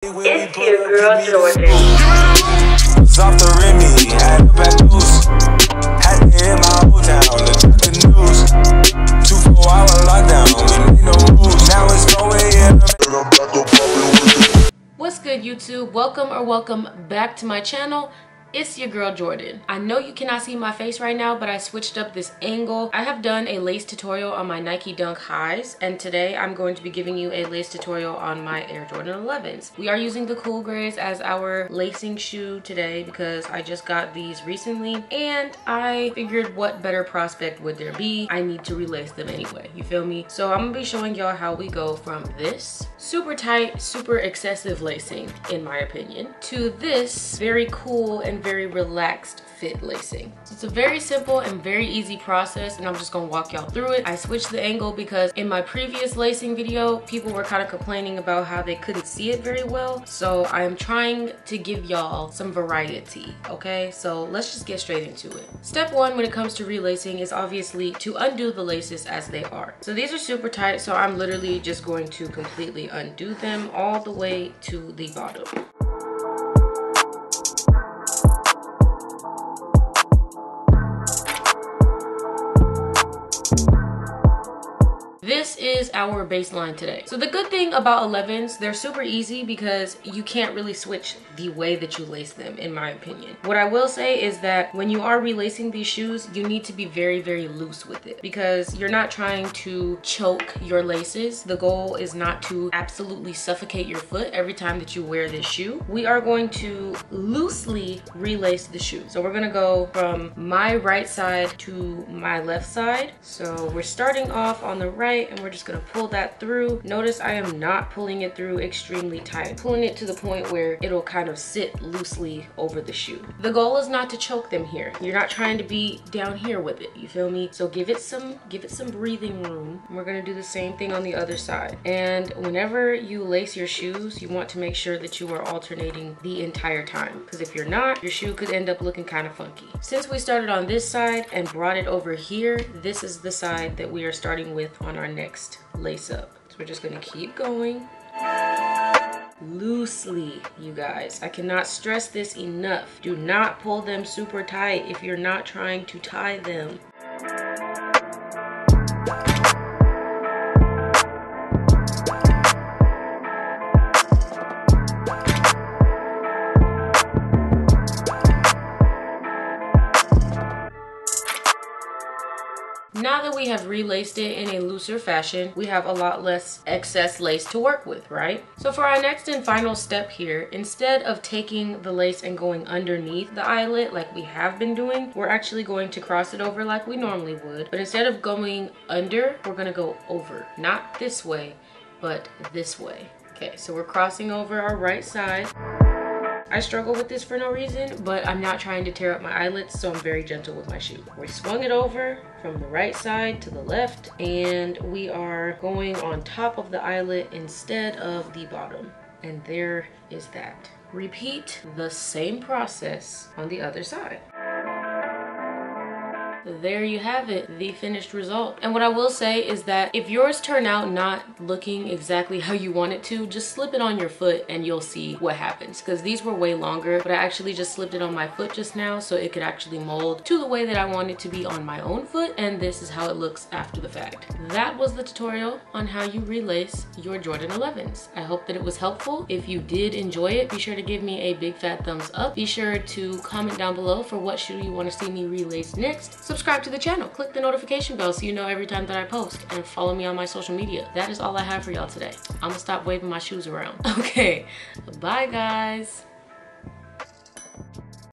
It's your girl Jordan. Off the Remy, had a back loose. Had to hit my old town to check the news. 2-4-hour lockdown, we made no moves. Now it's 4 a.m. and I'm back up popping with it. What's good, YouTube? Welcome back to my channel. It's your girl Jordan. I know you cannot see my face right now, but I switched up this angle. I have done a lace tutorial on my Nike Dunk Highs, and today I'm going to be giving you a lace tutorial on my Air Jordan 11s. We are using the Cool Grays as our lacing shoe today because I just got these recently, and I figured what better prospect would there be? I need to relace them anyway, you feel me? So I'm gonna be showing y'all how we go from this super tight, super excessive lacing, in my opinion, to this very cool and very relaxed fit lacing. So it's a very simple and very easy process, and I'm just gonna walk y'all through it. I switched the angle because in my previous lacing video, people were kind of complaining about how they couldn't see it very well. So I am trying to give y'all some variety, okay? So let's just get straight into it. Step one when it comes to relacing is obviously to undo the laces as they are. So these are super tight, so I'm literally just going to completely undo them all the way to the bottom. This is our baseline today. So the good thing about 11s, they're super easy because you can't really switch the way that you lace them, in my opinion. What I will say is that when you are relacing these shoes, you need to be very, very loose with it because you're not trying to choke your laces. The goal is not to absolutely suffocate your foot every time that you wear this shoe. We are going to loosely relace the shoe. So we're gonna go from my right side to my left side. So we're starting off on the right, and we're just gonna pull that through. Notice I am not pulling it through extremely tight, pulling it to the point where it'll kind of sit loosely over the shoe. The goal is not to choke them here. You're not trying to be down here with it, you feel me? So give it some breathing room. And we're gonna do the same thing on the other side. And whenever you lace your shoes, you want to make sure that you are alternating the entire time, because if you're not, your shoe could end up looking kind of funky. Since we started on this side and brought it over here, this is the side that we are starting with on our next lace up. So we're just gonna keep going loosely, you guys. I cannot stress this enough. Do not pull them super tight if you're not trying to tie them. Now that we have relaced it in a looser fashion, we have a lot less excess lace to work with, right? So for our next and final step here, instead of taking the lace and going underneath the eyelet like we have been doing, we're actually going to cross it over like we normally would. But instead of going under, we're gonna go over. Not this way, but this way. Okay, so we're crossing over our right side. I struggle with this for no reason, but I'm not trying to tear up my eyelets, so I'm very gentle with my shoe. We swung it over from the right side to the left, and we are going on top of the eyelet instead of the bottom. And there is that. Repeat the same process on the other side. There you have it, the finished result. And what I will say is that if yours turn out not looking exactly how you want it to, just slip it on your foot and you'll see what happens. Because these were way longer, but I actually just slipped it on my foot just now so it could actually mold to the way that I want it to be on my own foot, and this is how it looks after the fact. That was the tutorial on how you relace your Jordan 11s. I hope that it was helpful. If you did enjoy it, be sure to give me a big fat thumbs up. Be sure to comment down below for what shoe you want to see me relace next. Subscribe to the channel, click the notification bell so you know every time that I post, and follow me on my social media. That is all I have for y'all today. I'm gonna stop waving my shoes around. Okay, bye guys.